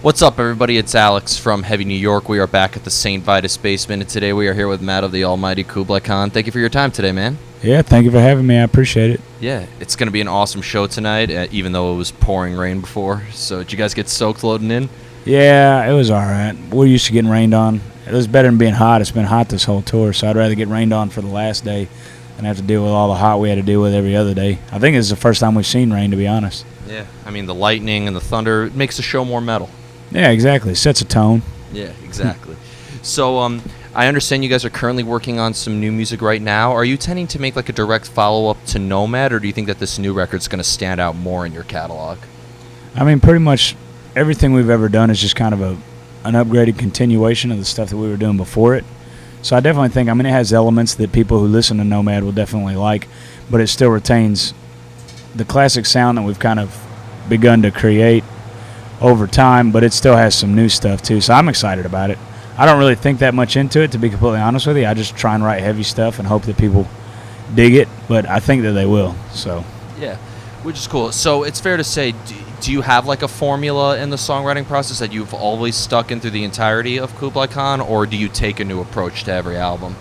What's up, everybody? It's Alex from Heavy New York. We are back at the St. Vitus basement, and today we are here with Matt of the Almighty Kublai Khan. Thank you for your time today, man. Yeah, thank you for having me. I appreciate it. Yeah, it's going to be an awesome show tonight, even though it was pouring rain before. So did you guys get soaked loading in? Yeah, it was all right. We're used to getting rained on. It was better than being hot. It's been hot this whole tour, so I'd rather get rained on for the last day than have to deal with all the hot we had to deal with every other day. I think this is the first time we've seen rain, to be honest. Yeah, I mean, the lightning and the thunder, it makes the show more metal. Yeah, exactly. Sets a tone. Yeah, exactly. So, I understand you guys are currently working on some new music right now. Are you tending to make like a direct follow-up to Nomad, or do you think that this new record's going to stand out more in your catalog? I mean, pretty much everything we've ever done is just kind of an upgraded continuation of the stuff that we were doing before it. So I definitely think, it has elements that people who listen to Nomad will definitely like, but it still retains the classic sound that we've kind of begun to create over time, but it still has some new stuff too, so I'm excited about it. I don't really think that much into it, to be completely honest with you. I just try and write heavy stuff and hope that people dig it, but I think that they will. So yeah, which is cool. So it's fair to say, do you have like a formula in the songwriting process that you've always stuck in through the entirety of Kublai Khan, or do you take a new approach to every album?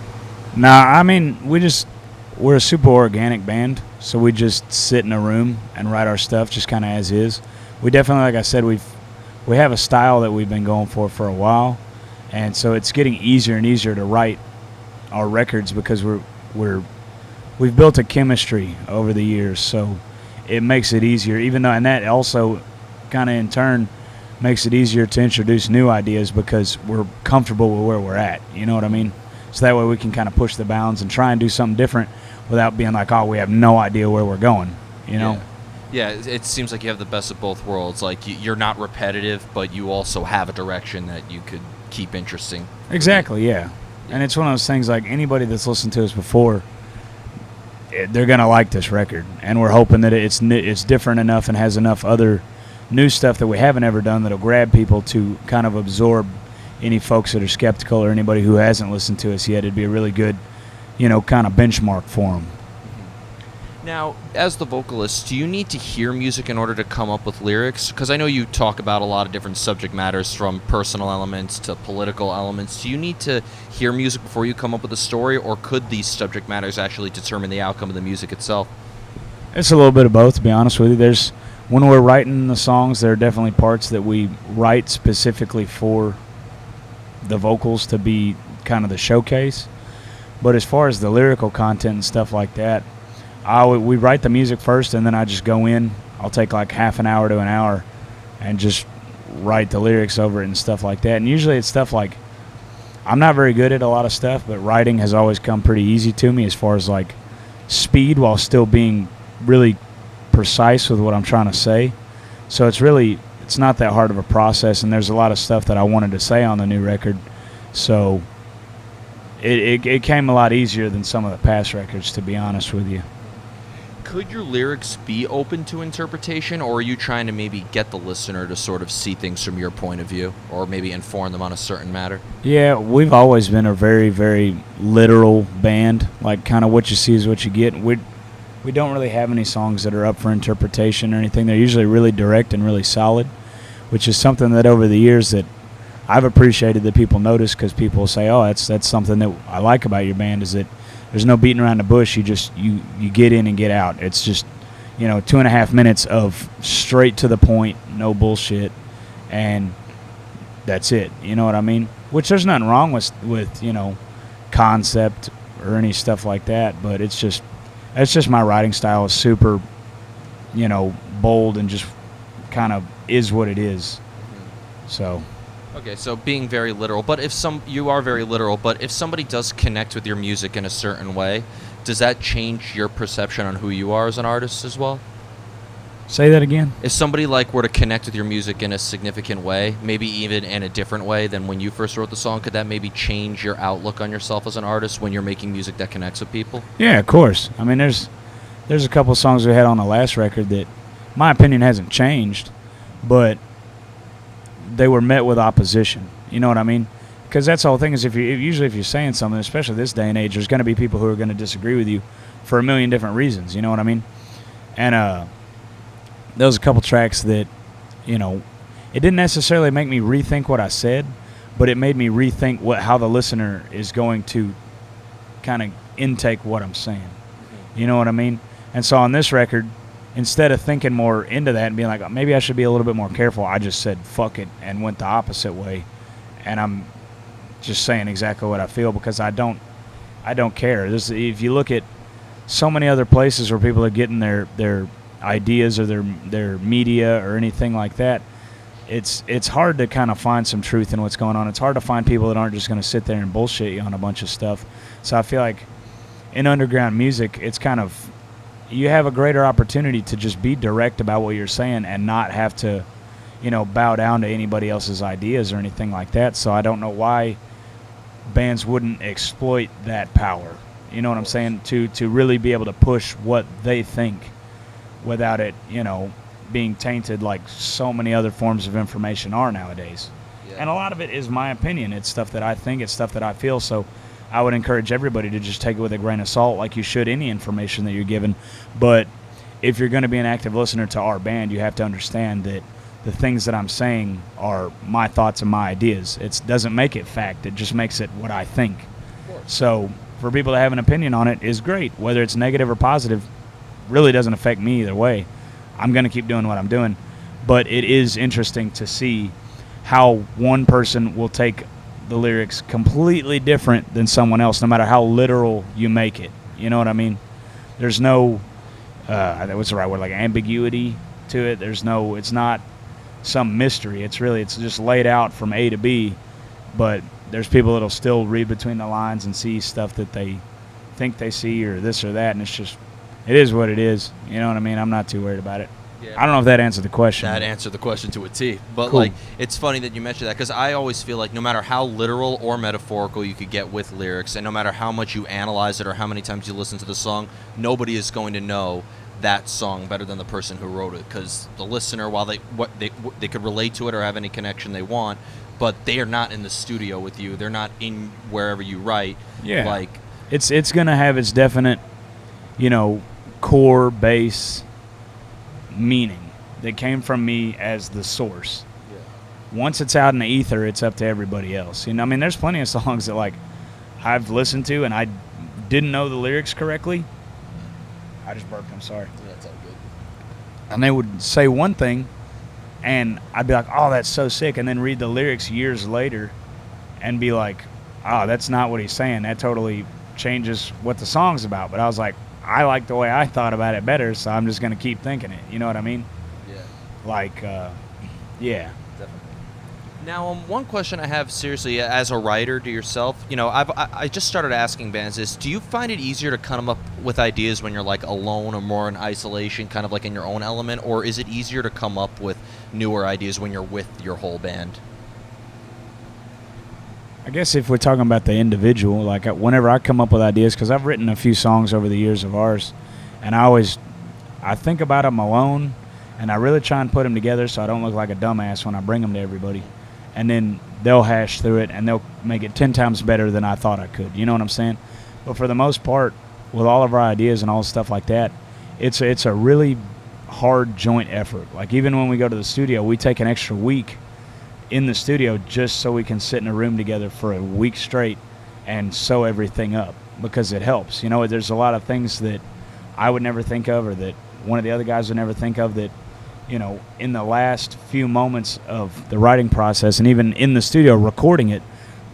Nah, I mean, we're a super organic band, so we just sit in a room and write our stuff just kind of as is. We definitely, like I said, we have a style that we've been going for a while, and so it's getting easier and easier to write our records because we've built a chemistry over the years, so it makes it easier. And that also kind of in turn makes it easier to introduce new ideas because we're comfortable with where we're at. You know what I mean? So that way we can kind of push the bounds and try and do something different without being like, oh, we have no idea where we're going. You know? Yeah, it seems like you have the best of both worlds. Like, you're not repetitive, but you also have a direction that you could keep interesting. Exactly, yeah. And it's one of those things, like, anybody that's listened to us before, they're going to like this record. And we're hoping that it's different enough and has enough other new stuff that we haven't ever done that'll grab people to kind of absorb any folks that are skeptical or anybody who hasn't listened to us yet. It'd be a really good, kind of benchmark for them. Now, as the vocalist, do you need to hear music in order to come up with lyrics? Because I know you talk about a lot of different subject matters, from personal elements to political elements. Do you need to hear music before you come up with a story, or could these subject matters actually determine the outcome of the music itself? It's a little bit of both, to be honest with you. When we're writing the songs, there are definitely parts that we write specifically for the vocals to be kind of the showcase. But as far as the lyrical content and stuff like that, we write the music first, and then I just go in. I'll take like half an hour to an hour and just write the lyrics over it and stuff like that. And usually it's stuff like, I'm not very good at a lot of stuff, but writing has always come pretty easy to me as far as like speed while still being really precise with what I'm trying to say. So it's not that hard of a process, and there's a lot of stuff that I wanted to say on the new record. So it came a lot easier than some of the past records, to be honest with you. Could your lyrics be open to interpretation, or are you trying to maybe get the listener to sort of see things from your point of view, or maybe inform them on a certain matter? Yeah, we've always been a very, very literal band. Like, kind of what you see is what you get. We don't really have any songs that are up for interpretation or anything. They're usually really direct and really solid, which is something that over the years that I've appreciated that people notice, because people say, oh, that's something that I like about your band, is that there's no beating around the bush. You get in and get out. It's just, 2.5 minutes of straight to the point, no bullshit, and that's it. You know what I mean? Which there's nothing wrong with concept or any stuff like that, but it's just my writing style is super, bold and just kind of is what it is. So. Okay, so being very literal, but you are very literal, but if somebody does connect with your music in a certain way, does that change your perception on who you are as an artist as well? Say that again? If somebody were to connect with your music in a significant way, maybe even in a different way than when you first wrote the song, could that maybe change your outlook on yourself as an artist when you're making music that connects with people? Yeah, of course. I mean, there's a couple of songs we had on the last record that my opinion hasn't changed, but they were met with opposition. You know what I mean? Because that's the whole thing, is usually if you're saying something, especially this day and age, there's going to be people who are going to disagree with you for a million different reasons. You know what I mean? And there was a couple tracks that, it didn't necessarily make me rethink what I said, but it made me rethink how the listener is going to kind of intake what I'm saying. You know what I mean? And so on this record, instead of thinking more into that and being like, maybe I should be a little bit more careful, I just said fuck it and went the opposite way. And I'm just saying exactly what I feel because I don't care. If you look at so many other places where people are getting their ideas or their media or anything like that, it's hard to kind of find some truth in what's going on. It's hard to find people that aren't just going to sit there and bullshit you on a bunch of stuff. So I feel like in underground music, it's kind of, you have a greater opportunity to just be direct about what you're saying and not have to, bow down to anybody else's ideas or anything like that. So I don't know why bands wouldn't exploit that power. You know what I'm saying? To really be able to push what they think without it, being tainted like so many other forms of information are nowadays. Yeah. And a lot of it is my opinion. It's stuff that I think, it's stuff that I feel. So I would encourage everybody to just take it with a grain of salt like you should any information that you're given. But if you're going to be an active listener to our band, you have to understand that the things that I'm saying are my thoughts and my ideas. It doesn't make it fact. It just makes it what I think. So for people to have an opinion on it is great. Whether it's negative or positive really doesn't affect me either way. I'm going to keep doing what I'm doing. But it is interesting to see how one person will take the lyrics completely different than someone else, no matter how literal you make it. You know what I mean? There's no, what's the right word, like ambiguity to it. It's not some mystery. It's just laid out from A to B, but there's people that'll still read between the lines and see stuff that they think they see or this or that, and it is what it is. You know what I mean? I'm not too worried about it. Yeah. I don't know if that answered the question. That answered the question to a T. But, cool. It's funny that you mentioned that because I always feel like no matter how literal or metaphorical you could get with lyrics, and no matter how much you analyze it or how many times you listen to the song, nobody is going to know that song better than the person who wrote it, because the listener, while they could relate to it or have any connection they want, but they are not in the studio with you. They're not in wherever you write. Yeah. It's going to have its definite, core base meaning that came from me as the source. Yeah. Once it's out in the ether, it's up to everybody else. There's plenty of songs that I've listened to and I didn't know the lyrics correctly. I just burped, I'm sorry. Yeah, that's all good. And they would say one thing and I'd be like, oh, that's so sick, and then read the lyrics years later and be like, oh, that's not what he's saying. That totally changes what the song's about. But I was like, I like the way I thought about it better, so I'm just going to keep thinking it. You know what I mean? Yeah. Yeah. Definitely. Now, one question I have seriously as a writer to yourself, I just started asking bands is, do you find it easier to come up with ideas when you're alone or more in isolation, kind of in your own element, or is it easier to come up with newer ideas when you're with your whole band? I guess if we're talking about the individual, whenever I come up with ideas, because I've written a few songs over the years of ours, and I think about them alone, and I really try and put them together so I don't look like a dumbass when I bring them to everybody. And then they'll hash through it, and they'll make it 10 times better than I thought I could. You know what I'm saying? But for the most part, with all of our ideas and all stuff like that, it's a really hard joint effort. Even when we go to the studio, we take an extra week in the studio just so we can sit in a room together for a week straight and sew everything up, because it helps. There's a lot of things that I would never think of, or that one of the other guys would never think of, that in the last few moments of the writing process and even in the studio recording it,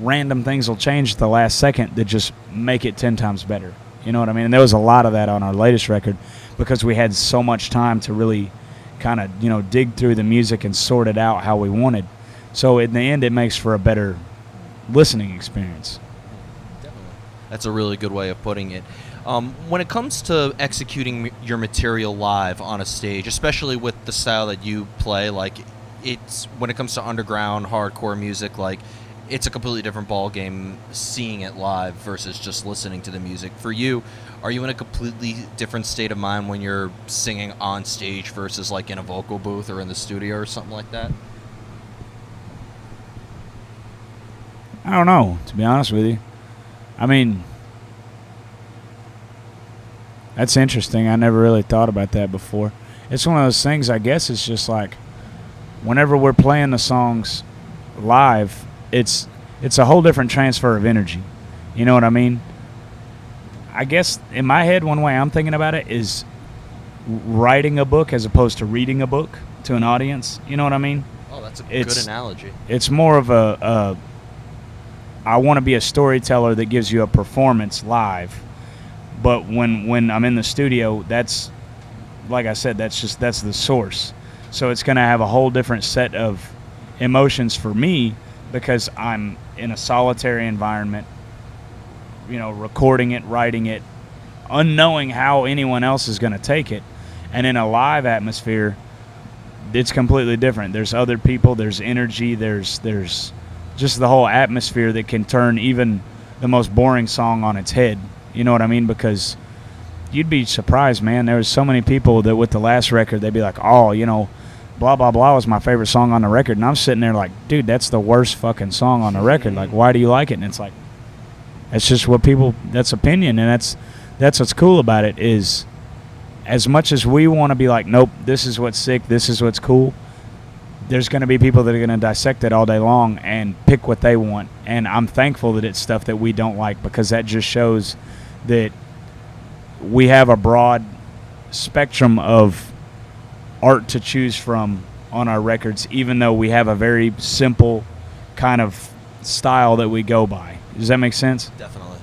random things will change at the last second that just make it 10 times better. You know what I mean? And there was a lot of that on our latest record because we had so much time to really kind of, dig through the music and sort it out how we wanted. So in the end, it makes for a better listening experience. Definitely. That's a really good way of putting it. When it comes to executing your material live on a stage, especially with the style that you play, when it comes to underground hardcore music, it's a completely different ball game seeing it live versus just listening to the music. For you, are you in a completely different state of mind when you're singing on stage versus in a vocal booth or in the studio or something like that? I don't know, to be honest with you. That's interesting. I never really thought about that before. It's one of those things, I guess it's just whenever we're playing the songs live, it's a whole different transfer of energy. You know what I mean? I guess in my head, one way I'm thinking about it is writing a book as opposed to reading a book to an audience. You know what I mean? Oh, that's a good analogy. It's more of I want to be a storyteller that gives you a performance live. But when I'm in the studio, that's, like I said, that's the source. So it's going to have a whole different set of emotions for me because I'm in a solitary environment, recording it, writing it, unknowing how anyone else is going to take it. And in a live atmosphere, it's completely different. There's other people, there's energy, there's just the whole atmosphere that can turn even the most boring song on its head. You know what I mean? Because you'd be surprised, man. There was so many people that with the last record, they'd be like, oh, blah, blah, blah was my favorite song on the record. And I'm sitting there like, dude, that's the worst fucking song on the record. Like, why do you like it? And it's like, that's just what that's opinion. And that's what's cool about it is as much as we want to be like, nope, this is what's sick, this is what's cool, there's going to be people that are going to dissect it all day long and pick what they want. And I'm thankful that it's stuff that we don't like because that just shows that we have a broad spectrum of art to choose from on our records, even though we have a very simple kind of style that we go by. Does that make sense? Definitely.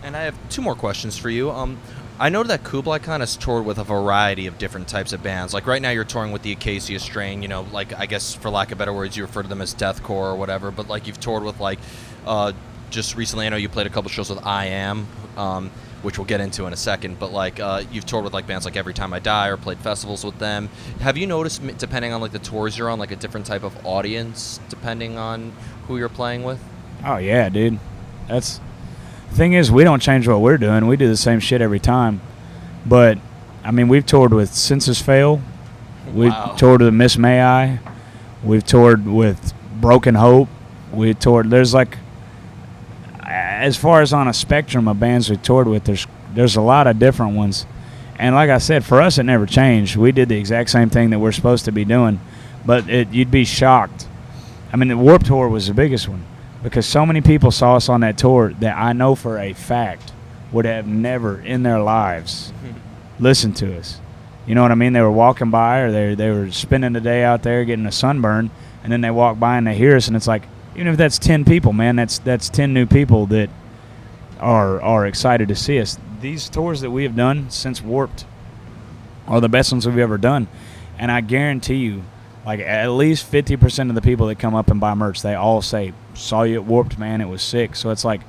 And I have two more questions for you. I know that Kublai Khan has toured with a variety of different types of bands. Like right now you're touring with the Acacia Strain, like I guess for lack of better words you refer to them as deathcore or whatever, but like you've toured with like just recently I know you played a couple shows with I Am, which we'll get into in a second, but like you've toured with like bands like Every Time I Die or played festivals with them. Have you noticed, depending on like the tours you're on, like a different type of audience depending on who you're playing with? Oh yeah, dude. That's the thing is, we don't change what we're doing. We do the same shit every time. But I mean, we've toured with Senses Fail. We've toured with Miss May I. We've toured with Broken Hope. We toured. There's like, as far as on a spectrum of bands we toured with, there's a lot of different ones. And like I said, for us, it never changed. We did the exact same thing that we're supposed to be doing. But you'd be shocked. I mean, the Warped Tour was the biggest one. Because so many people saw us on that tour that I know for a fact would have never in their lives listened to us. You know what I mean? They were walking by or they were spending the day out there getting a sunburn, and then they walk by and they hear us, and it's like, even if that's 10 people, man, that's 10 new people that are excited to see us. These tours that we have done since Warped are the best ones we've ever done. And I guarantee you, like at least 50% of the people that come up and buy merch, they all say, saw you at Warped, man, it was sick. So it's like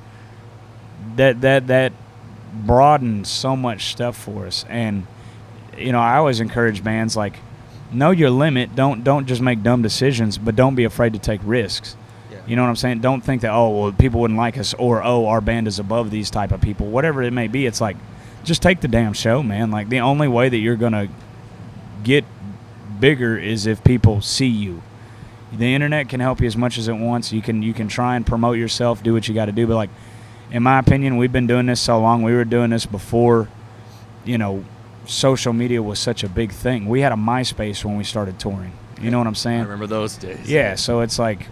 that broadens so much stuff for us. And I always encourage bands like, know your limit. Don't just make dumb decisions, but don't be afraid to take risks. Yeah. You know what I'm saying? Don't think that, oh, well, people wouldn't like us, or oh, our band is above these type of people. Whatever it may be, it's like, just take the damn show, man. Like the only way that you're gonna get bigger is if people see you. The internet can help you as much as it wants. You can try and promote yourself, do what you got to do, but like in my opinion, we've been doing this so long. We were doing this before social media was such a big thing. We had a MySpace when we started touring. You know what I'm saying? I remember those days. Yeah, so it's like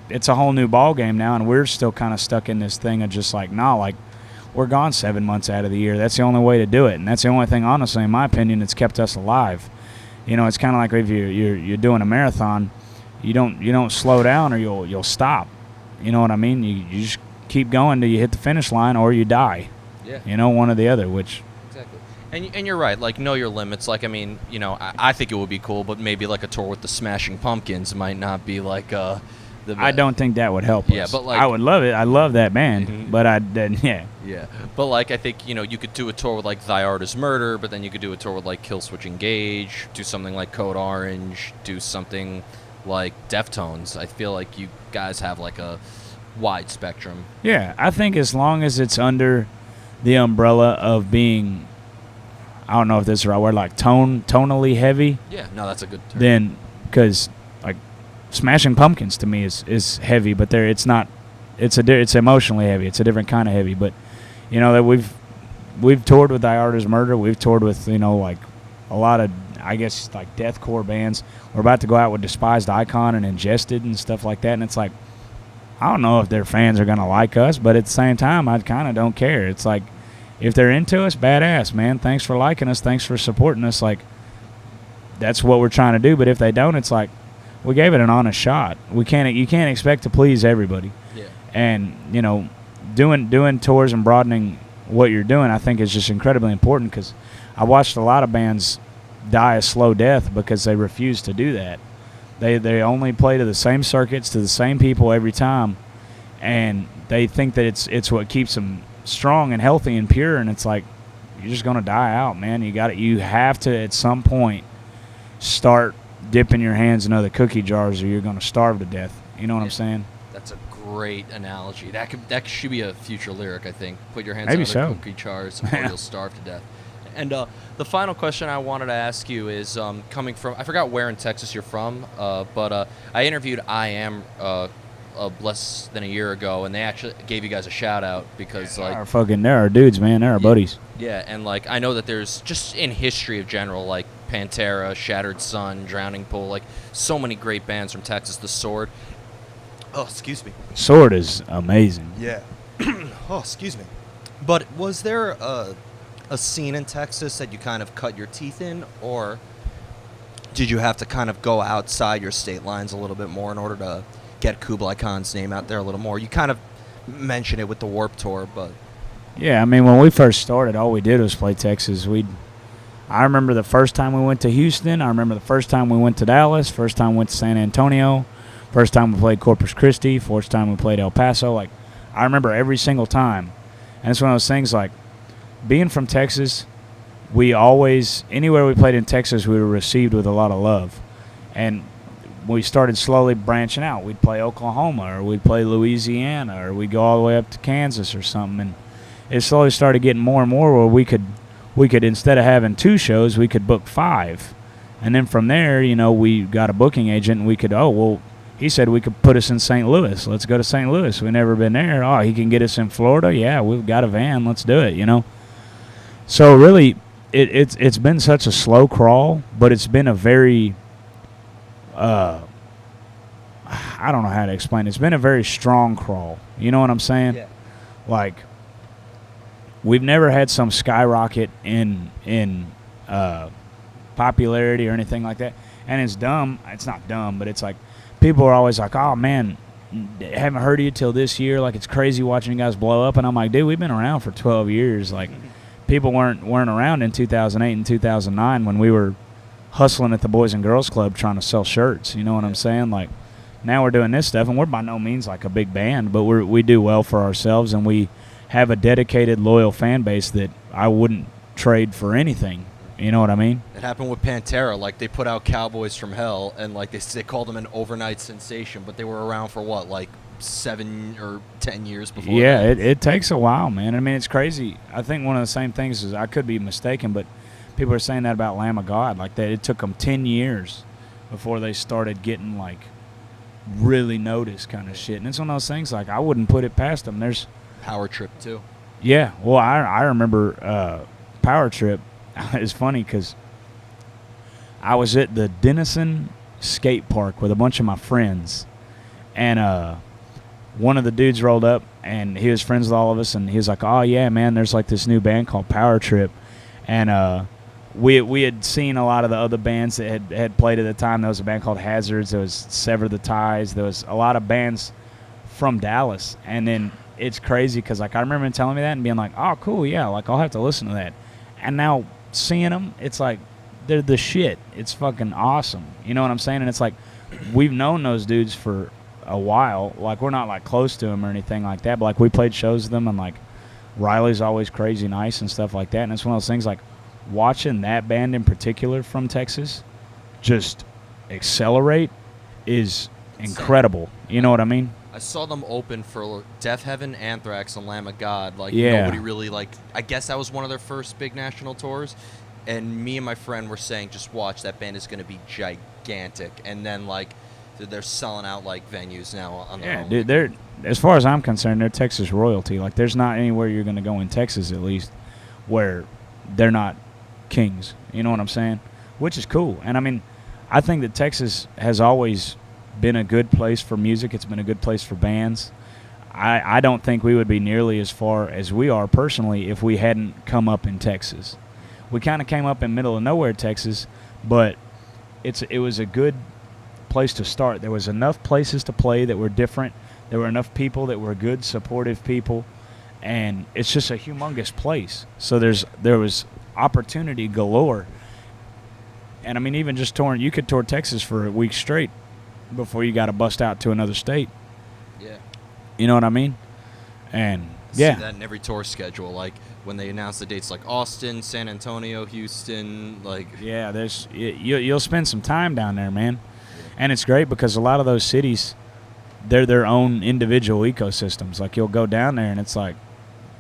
it's a whole new ball game now, and we're still kind of stuck in this thing of just like, like we're gone 7 months out of the year. That's the only way to do it, and that's the only thing, honestly, in my opinion, that's kept us alive. It's kind of like if you're doing a marathon, you don't slow down or you'll stop. You know what I mean? You just keep going till you hit the finish line or you die. Yeah. One or the other. Which exactly. And you're right. Like know your limits. Like I mean, I think it would be cool, but maybe like a tour with the Smashing Pumpkins might not be like I don't think that would help us. Yeah, but like I would love it. I love that band, but yeah. Yeah, but like I think you could do a tour with like Thy Art Is Murder, but then you could do a tour with like Killswitch Engage, do something like Code Orange, do something like Deftones. I feel like you guys have like a wide spectrum. Yeah, I think as long as it's under the umbrella of being, I don't know if this is the right word, like tonally heavy. Yeah, no, that's a good term. Then, because like Smashing Pumpkins to me is heavy, but it's not. It's emotionally heavy. It's a different kind of heavy. But that we've toured with Thy Art Is Murder. We've toured with like a lot of. I guess like deathcore bands. We're about to go out with Despised Icon and Ingested and stuff like that, and it's like, I don't know if their fans are gonna like us, but at the same time, I kind of don't care. It's like, if they're into us, badass, man. Thanks for liking us. Thanks for supporting us. Like, that's what we're trying to do. But if they don't, it's like, we gave it an honest shot. You can't expect to please everybody. Yeah. And doing tours and broadening what you're doing, I think, is just incredibly important, because I watched a lot of bands die a slow death because they refuse to do that. They only play to the same circuits, to the same people every time, and they think that it's what keeps them strong and healthy and pure, and it's like, you're just gonna die out, man. You have to at some point start dipping your hands in other cookie jars, or you're gonna starve to death. You know what I'm saying? That's a great analogy. That should be a future lyric, I think. Put your hands Maybe in other so. cookie jars, or you'll starve to death. And the final question I wanted to ask you is, coming from, I forgot where in Texas you're from, but I interviewed I Am less than a year ago, and they actually gave you guys a shout out because They're our dudes, man. They're our buddies. Yeah, and like, I know that there's just in history of general, like Pantera, Shattered Sun, Drowning Pool, like so many great bands from Texas. The Sword. Oh, excuse me. Sword is amazing. Yeah. Oh, excuse me. But was there a scene in Texas that you kind of cut your teeth in, or did you have to kind of go outside your state lines a little bit more in order to get Kublai Khan's name out there a little more? You kind of mentioned it with the Warped Tour, but Yeah, I mean, when we first started, all we did was play Texas. I remember the first time we went to Houston. I remember the first time we went to Dallas. First time we went to San Antonio. First time we played Corpus Christi. First time we played El Paso. Like, I remember every single time. And it's one of those things, like, being from Texas, we always, anywhere we played in Texas, we were received with a lot of love. And we started slowly branching out. We'd play Oklahoma, or we'd play Louisiana, or we'd go all the way up to Kansas or something. And it slowly started getting more and more where we could, instead of having 2 shows, we could book 5. And then from there, we got a booking agent, and we could, he said we could put us in St. Louis. Let's go to St. Louis. We've never been there. Oh, he can get us in Florida. Yeah, we've got a van. Let's do it, So really, it's been such a slow crawl, but it's been a very, I don't know how to explain it. It's been a very strong crawl. You know what I'm saying? yeah. Like, we've never had some skyrocket in popularity or anything like that. And it's dumb. It's not dumb, but it's like, people are always like, oh, man, haven't heard of you till this year. Like, it's crazy watching you guys blow up. And I'm like, dude, we've been around for 12 years. Like, people weren't around in 2008 and 2009 when we were hustling at the Boys and Girls Club trying to sell shirts. You know what I'm saying? Like, now we're doing this stuff, and we're by no means like a big band, but we do well for ourselves, and we have a dedicated, loyal fan base that I wouldn't trade for anything. You know what I mean? It happened with Pantera. Like, they put out Cowboys from Hell, and like they called them an overnight sensation, but they were around for what, like 7 or 10 years before. Yeah, that? it takes a while, man. I mean, it's crazy. I think one of the same things is, I could be mistaken, but people are saying that about Lamb of God. Like, that it took them 10 years before they started getting like really noticed kind of shit. And it's one of those things, like, I wouldn't put it past them. There's Power Trip too. Yeah, well, I remember Power Trip. It's funny because I was at the Denison skate park with a bunch of my friends, and one of the dudes rolled up, and he was friends with all of us, and he was like, oh, yeah, man, there's like this new band called Power Trip. And we had seen a lot of the other bands that had played at the time. There was a band called Hazards. There was Sever the Ties. There was a lot of bands from Dallas. And then it's crazy because, like, I remember him telling me that and being like, oh, cool, yeah, like, I'll have to listen to that. And now seeing them, it's like, they're the shit. It's fucking awesome. You know what I'm saying? And it's like, we've known those dudes for a while. Like, we're not, like, close to them or anything like that, but, like, we played shows with them, and, like, Riley's always crazy nice and stuff like that. And it's one of those things, like, watching that band in particular from Texas just accelerate is incredible. You know what I mean? I saw them open for Death Heaven, Anthrax, and Lamb of God. Like, Yeah. nobody really, like, I guess that was one of their first big national tours. And me and my friend were saying, just watch, that band is going to be gigantic. And then, like, they're selling out, like, venues now on their own. Dude, they're, as far as I'm concerned, they're Texas royalty. Like, there's not anywhere you're going to go in Texas, at least, where they're not kings. You know what I'm saying? which is cool. And I mean, I think that Texas has always been a good place for music. It's been a good place for bands. I don't think we would be nearly as far as we are personally if we hadn't come up in Texas. We kind of came up in middle of nowhere, Texas, but it was a good place to start. There was enough places to play that were different. There were enough people that were good, supportive people, and it's just a humongous place. So there was opportunity galore. And I mean, even just you could tour Texas for a week straight before you got to bust out to another state. Yeah. You know what I mean? And See yeah, that in every tour schedule, like when they announce the dates, like Austin, San Antonio, Houston, like yeah. You'll spend some time down there, man, and it's great because a lot of those cities, they're their own individual ecosystems. Like you'll go down there and it's like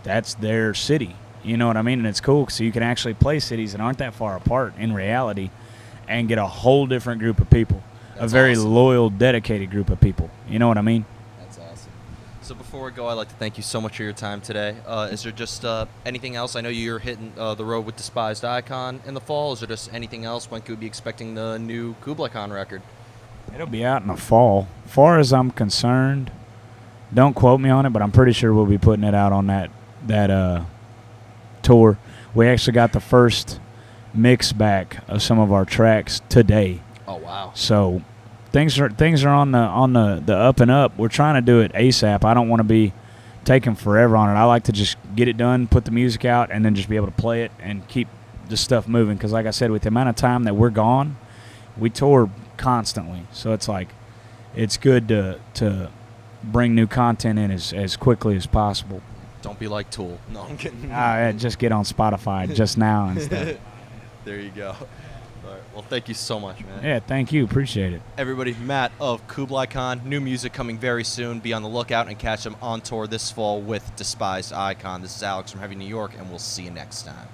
that's their city. You know what I mean? And it's cool, so you can actually play cities that aren't that far apart in reality, and get a whole different group of people, a very awesome. loyal, dedicated group of people. You know what I mean? That's awesome. So before we go, I'd like to thank you so much for your time today. Is there just anything else? I know you're hitting the road with Despised Icon in the fall. Is there just anything else? When could we be expecting the new Kublai Khan record? It'll be out in the fall. Far as I'm concerned, don't quote me on it, but I'm pretty sure we'll be putting it out on that tour. We actually got the first mix back of some of our tracks today. Oh wow! So things are on the up and up. We're trying to do it ASAP. I don't want to be taking forever on it. I like to just get it done, put the music out, and then just be able to play it and keep the stuff moving. Because like I said, with the amount of time that we're gone, we tour constantly. So it's like it's good to bring new content in as quickly as possible. Don't be like Tool. No, I'm kidding. Just get on Spotify just now and stuff. There you go. All right. Well, thank you so much, man. Yeah, thank you. Appreciate it. Everybody, Matt of Kublai Khan. New music coming very soon. Be on the lookout and catch him on tour this fall with Despised Icon. This is Alex from Heavy New York, and we'll see you next time.